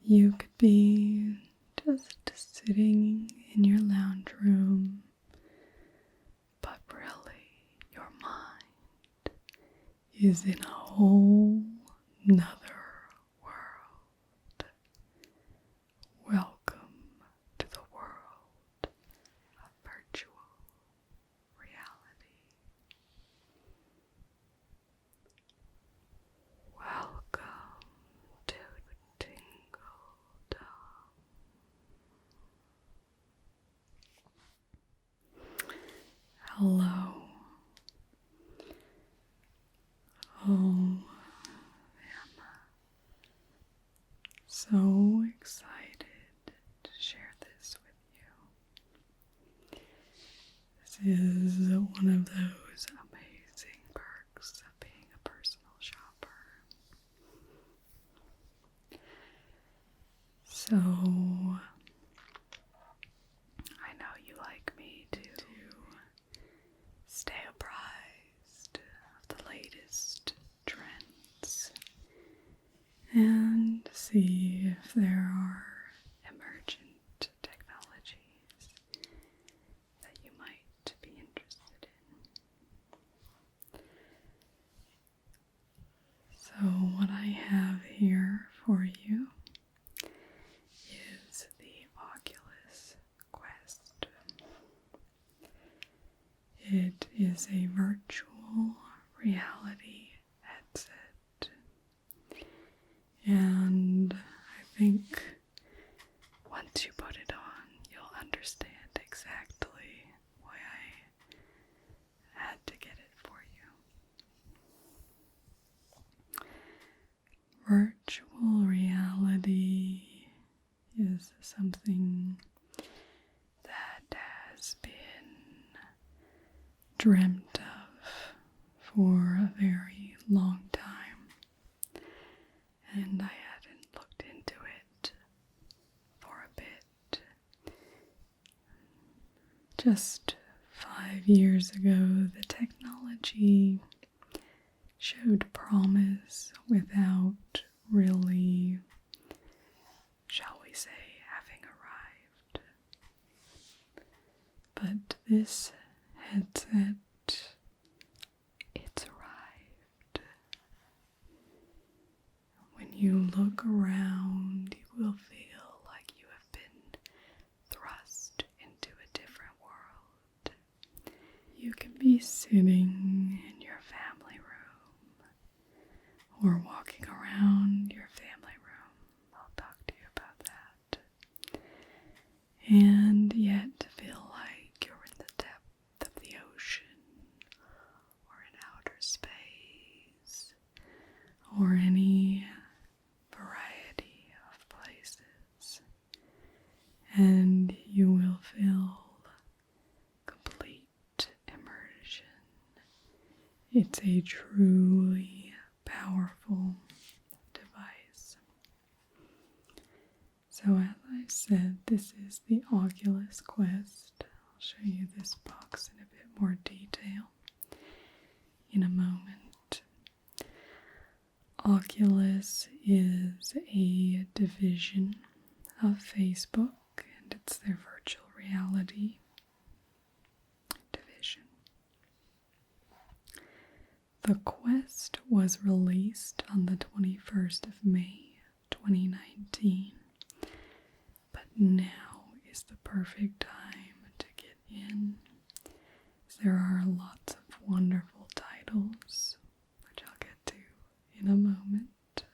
You could be just sitting in your lounge room, but really your mind is in a whole nother world. Welcome to the world of virtual reality. Welcome to Tingledom. Hello. Oh, I'm so excited to share this with you. This is one of those amazing perks of being a personal shopper. So, I know you like me to stay apprised of the latest trends and see if there are emergent technologies that you might be interested in. So what I have here for you is the Oculus Quest. It is a virtual reality headset, and I think once you put it on, you'll understand exactly why I had to get it for you. Virtual reality is something that has been dreamt of for a very long time, and I hadn't looked into it for a bit. Just 5 years ago, the technology showed promise without really, shall we say, having arrived. But this headset, it's arrived. When you look around, you will feel like you have been thrust into a different world. You can be sitting in your family room or walking around your family room. I'll talk to you about that. And yet feel like you're in the depth of the ocean or in outer space or any variety of places. And you will feel complete immersion. It's a truly powerful device. So as I said, this is the Oculus Quest. I'll show you this box in a bit more detail in a moment. Oculus is a division of Facebook, and it's their virtual reality division. The Quest was released on the 21st of May, 2019, but now is the perfect time to get in, as there are lots of wonderful titles, which I'll get to in a moment.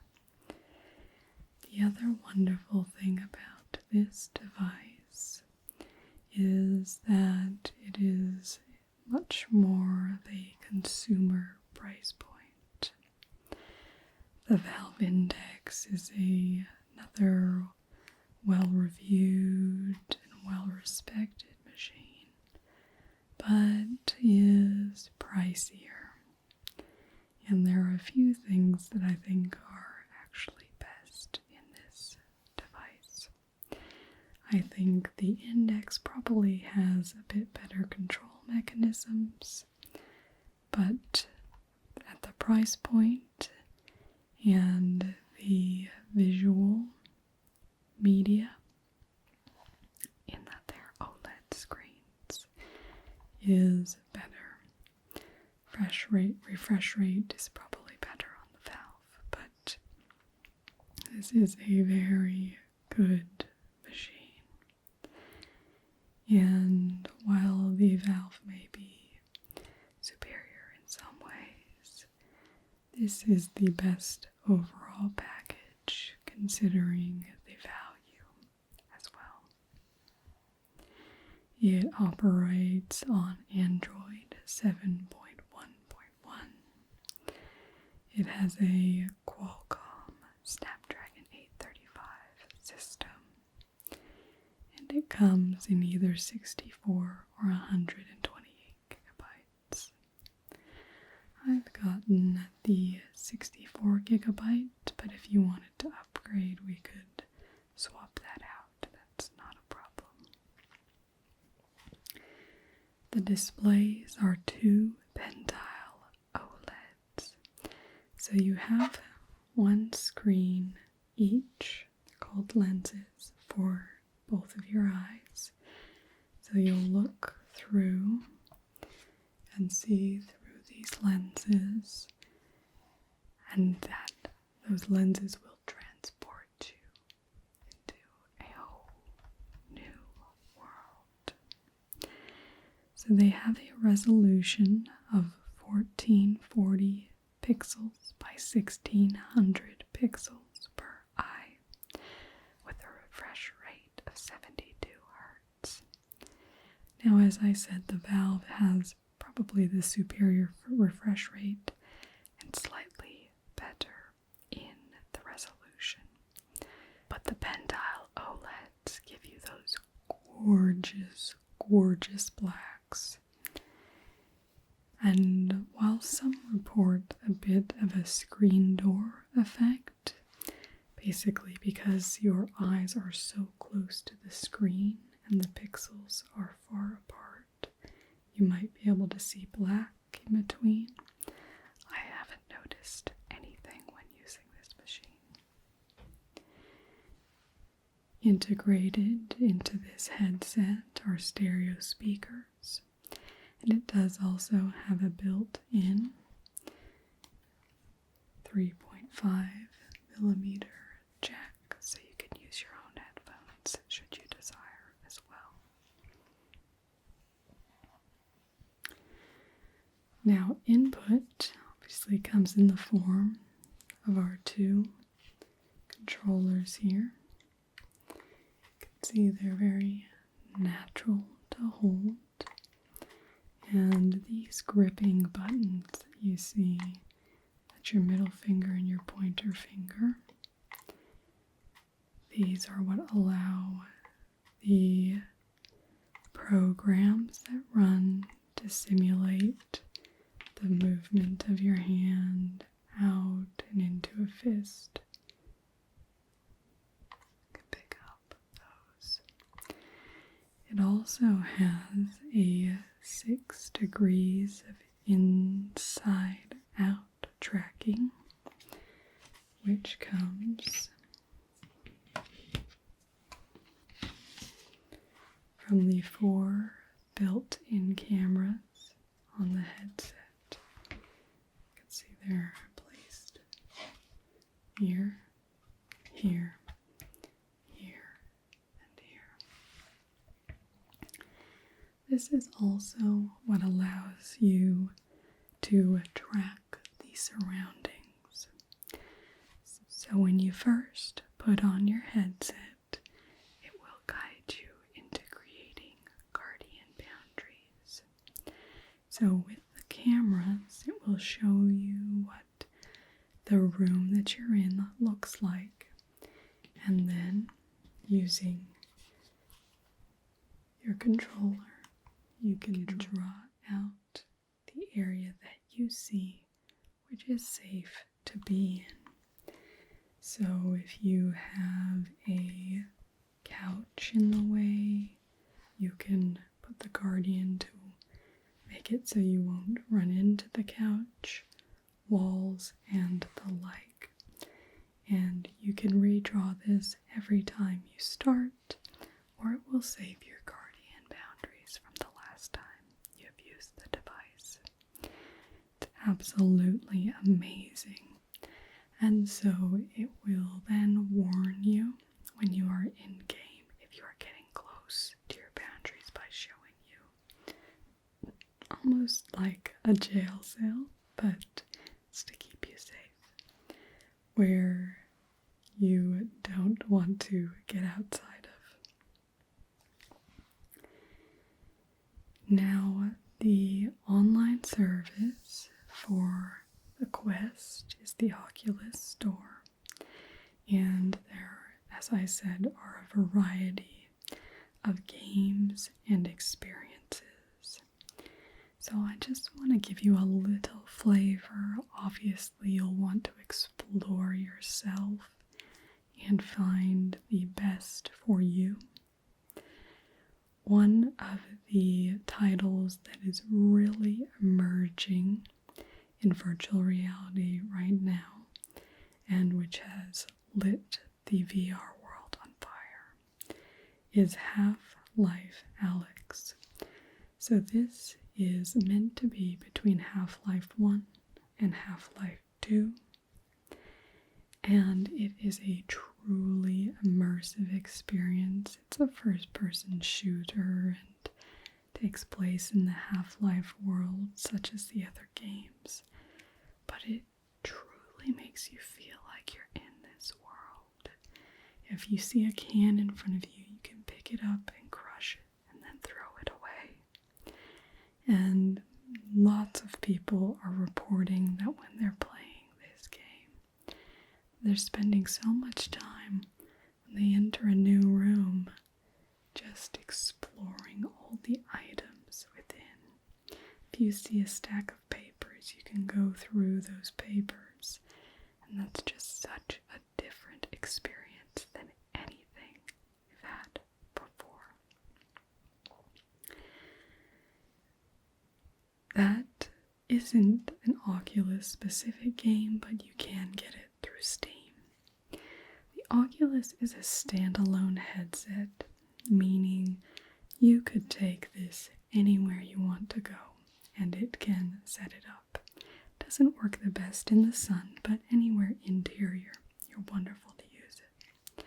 The other wonderful thing about this device is that it is much more of a consumer price point. The Valve Index is another well-reviewed and well-respected machine, but is pricier. And there are a few things that I think are actually best in this device. I think the Index probably has a bit better control mechanisms, but at the price point and the visual media in that they're OLED screens is better. Refresh rate is probably better on the Valve, but this is a very good machine. And while the Valve may be superior in some ways, this is the best overall package considering the value as well. It operates on Android 7.1.1. It has a Qualcomm Snapdragon 835 system, and it comes in either 64 or 128 gigabytes. I've gotten the 64 gigabyte, but if you wanted to upgrade, we could swap that out. That's not a problem. The displays are two pentile OLEDs. So you have one screen each called lenses for both of your eyes. So you'll look through and see through these lenses, and those lenses will transport you into a whole new world. So they have a resolution of 1440 pixels by 1600 pixels per eye with a refresh rate of 72 hertz. Now, as I said, the Valve has probably the superior refresh rate and slightly better in the resolution. But the pentile OLEDs give you those gorgeous, gorgeous blacks. And while some report a bit of a screen door effect, basically because your eyes are so close to the screen and the pixels are far apart, you might be able to see black in between. I haven't noticed anything when using this machine. Integrated into this headset are stereo speakers. And it does also have a built-in 3.5 millimeter jack, so you can use your own headphones should you desire as well. Now, input obviously comes in the form of our two controllers here. You can see they're very natural to hold. And these gripping buttons that you see, that's your middle finger and your pointer finger. These are what allow the programs that run to simulate the movement of your hand out and into a fist. You can pick up those. It also has a 6 degrees of inside out tracking, which comes from the 4 built-in cameras on the headset. You can see they're placed here, here, and here. This is also what allows you to track the surroundings. So when you first put on your headset, it will guide you into creating guardian boundaries. So with the cameras, it will show you what the room that you're in looks like. And then using your controller, you can draw out the area that you see, which is safe to be in. So if you have a couch in the way, you can put the guardian to make it so you won't run into the couch, walls, and the like. And you can redraw this every time you start, or it will save your guardian boundaries from the last time you have used the device. It's absolutely amazing. And so it will then warn you when you are in game if you are getting close to your boundaries by showing you. Almost like a jail cell, but it's to keep you safe, where you don't want to get outside of. Now, the online service for the Quest is the Oculus Store, and there, as I said, are a variety of games and experiences. So I just want to give you a little flavor. Obviously, you'll want to explore yourself and find the best for you. One of the titles that is really emerging in virtual reality right now, and which has lit the VR world on fire, is Half-Life Alyx. So this is meant to be between Half-Life 1 and Half-Life 2, and it is a truly immersive experience. It's a first-person shooter and takes place in the Half-Life world, such as the other games, but it truly makes you feel like you're in this world. If you see a can in front of you, you can pick it up and crush it and then throw it away. And lots of people are reporting that when they're playing this game, they're spending so much time when they enter a new room just exploring all the items within. If you see a stack of papers, you can go through those papers, and that's just such a different experience than anything you've had before. That isn't an Oculus specific game, but you can get it through Steam. The Oculus is a standalone headset, meaning you could take this anywhere you want to go and it can set it up. It doesn't work the best in the sun, but anywhere interior, you're wonderful to use it.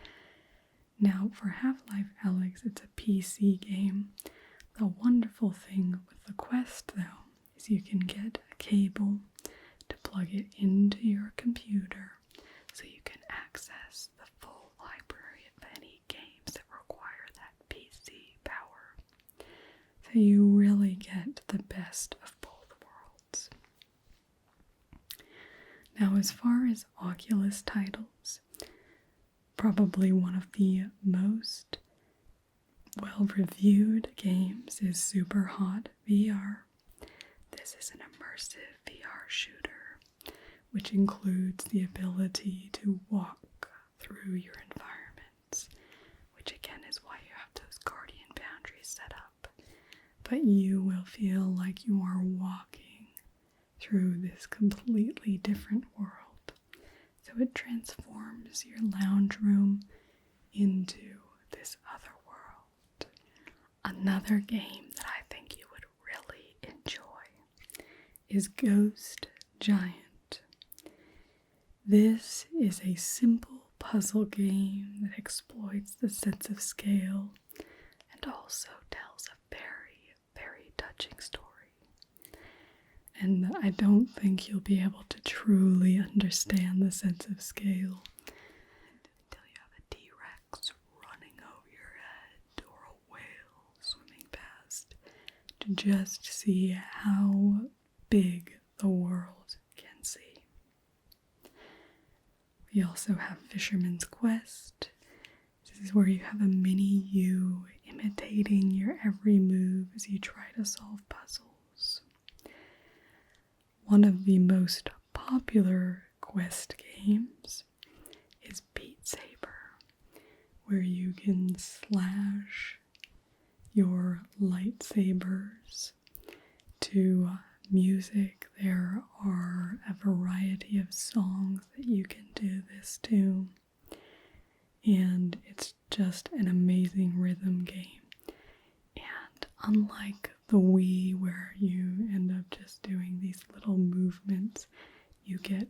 Now, for Half-Life Alyx, it's a PC game. The wonderful thing with the Quest, though, is you can get a cable to plug it into your computer so you can access the full library of any games that require that PC power. So you really get the best of both worlds. Now, as far as Oculus titles, probably one of the most well-reviewed games is Superhot VR. This is an immersive VR shooter, which includes the ability to walk through your environments, which again is why you have those guardian boundaries set up. But you will feel like you are walking through this completely different world. So it transforms your lounge room into this other world. Another game that I think you would really enjoy is Ghost Giant. This is a simple puzzle game that exploits the sense of scale and also tells a very, very touching story. And I don't think you'll be able to truly understand the sense of scale until you have a T-Rex running over your head or a whale swimming past to just see how big the world can see. We also have Fisherman's Quest. This is where you have a mini you imitating your every move as you try to solve puzzles. One of the most popular Quest games is Beat Saber, where you can slash your lightsabers to music. There are a variety of songs that you can do this to. movements, you get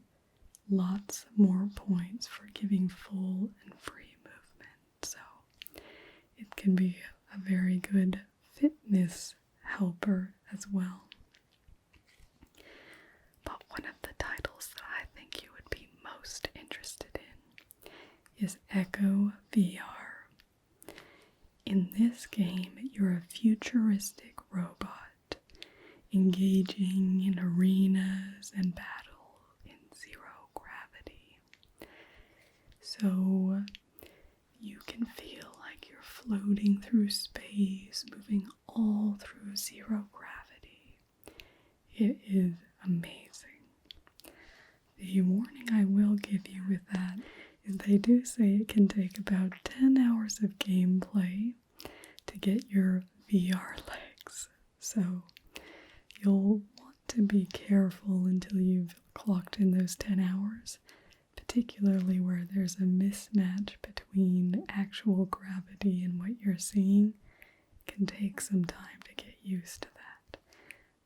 lots more points for giving full and free movement. So it can be a very good fitness helper as well. But one of the titles that I think you would be most interested in is Echo VR. In this game, you're a futuristic robot engaging in arenas and battle in zero gravity. So you can feel like you're floating through space, moving all through zero gravity. It is amazing. The warning I will give you with that is they do say it can take about 10 hours of gameplay to get your VR legs. So you'll want to be careful until you've clocked in those 10 hours, particularly where there's a mismatch between actual gravity and what you're seeing. It can take some time to get used to that.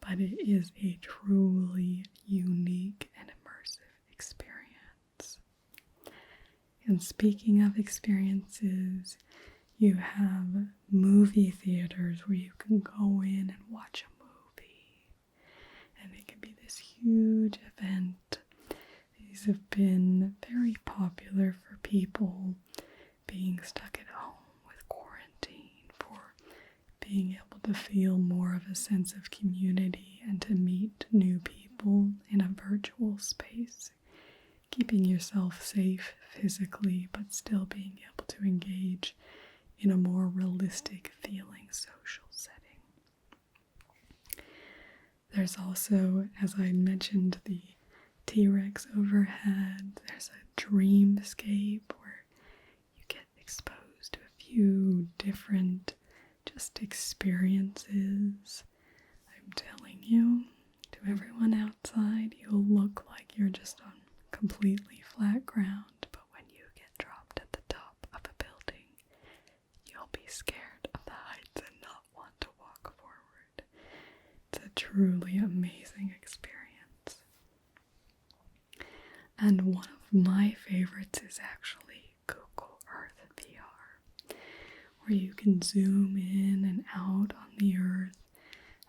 But it is a truly unique and immersive experience. And speaking of experiences, you have movie theaters where you can go in and watch a movie. And it can be this huge event. These have been very popular for people being stuck at home with quarantine, for being able to feel more of a sense of community and to meet new people in a virtual space, keeping yourself safe physically but still being able to engage in a more realistic feeling social setting. There's also, as I mentioned, the T-Rex overhead. There's a dreamscape where you get exposed to a few different just experiences. I'm telling you, to everyone outside, you'll look like you're just on completely flat ground, but when you get dropped at the top of a building, you'll be scared of the heights and not want to walk forward. It's a truly amazing experience. And one of my favorites is actually Google Earth VR, where you can zoom in and out on the Earth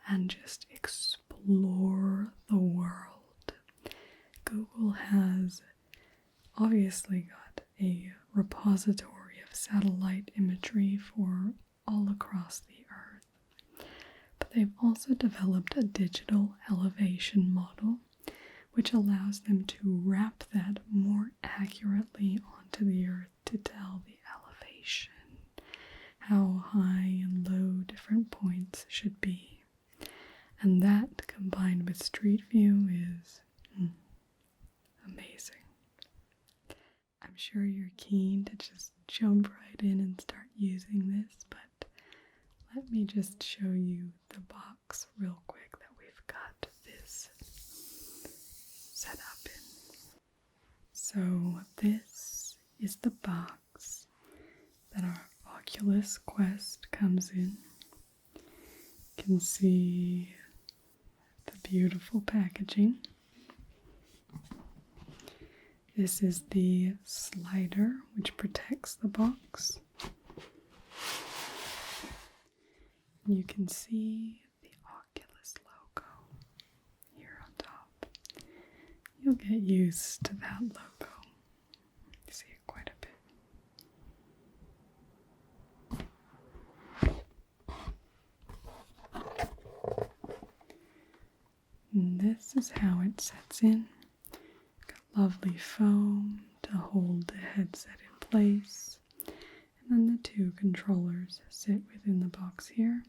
and just explore the world. Google has obviously got a repository of satellite imagery for all across the Earth, but they've also developed a digital elevation model which allows them to wrap that more accurately onto the Earth to tell the elevation, how high and low different points should be. And that, combined with Street View, is amazing. I'm sure you're keen to just jump right in and start using this, but let me just show you the box real quick that we've got this set up in. So this is the box that our Oculus Quest comes in. You can see the beautiful packaging. This is the slider which protects the box. You can see the Oculus logo here on top. You'll get used to that logo. You see it quite a bit. And this is how it sets in. Got lovely foam to hold the headset in place. And then the two controllers sit within the box here.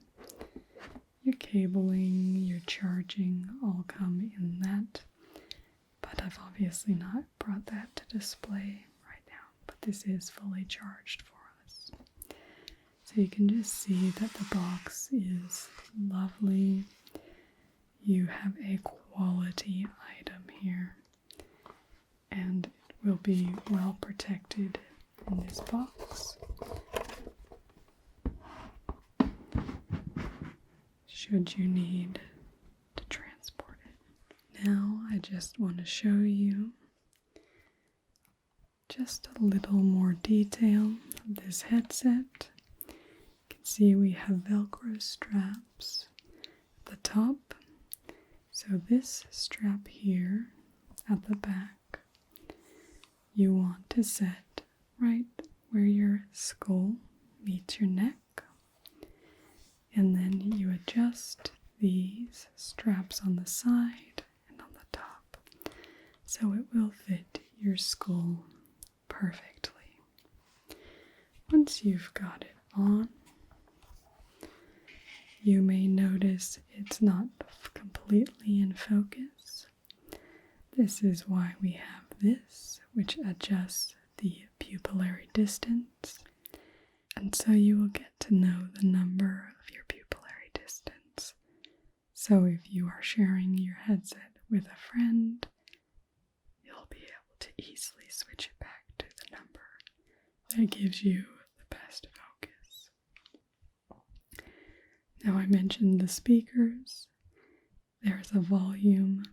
Your cabling, your charging all come in that. But I've obviously not brought that to display right now. But this is fully charged for us. So you can just see that the box is lovely. You have a quality item here. And it will be well protected in this box. Should you need to transport it. Now, I just want to show you just a little more detail of this headset. You can see we have Velcro straps at the top. So this strap here at the back, you want to set right where your skull meets your neck. And then you adjust these straps on the side and on the top, so it will fit your skull perfectly. Once you've got it on, you may notice it's not completely in focus. This is why we have this, which adjusts the pupillary distance. And so you will get to know the number of your pupillary distance. So if you are sharing your headset with a friend, you'll be able to easily switch it back to the number that gives you the best focus. Now I mentioned the speakers. There's a volume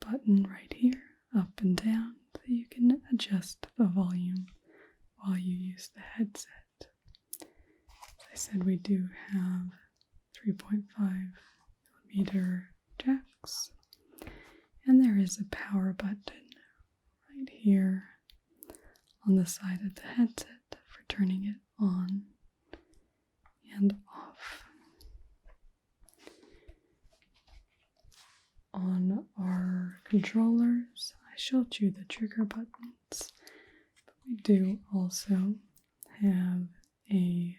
button right here, up and down, so you can adjust the volume while you use the headset. As I said, we do have 3.5mm jacks, and there is a power button right here on the side of the headset for turning it on and off. On our controllers, I showed you the trigger buttons, but we do also have a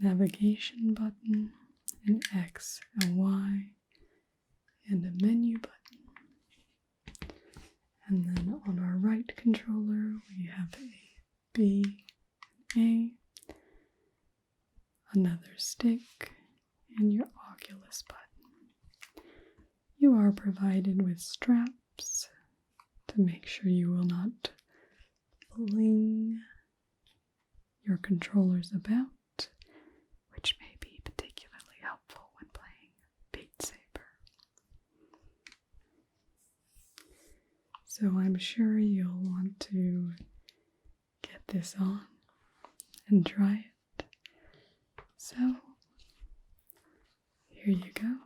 navigation button, an X, a Y, and a menu button. And then on our right controller, we have a B, an A, another stick, and your Oculus button. You are provided with straps to make sure you will not fling your controllers about, which may be particularly helpful when playing Beat Saber. So I'm sure you'll want to get this on and try it. So here you go.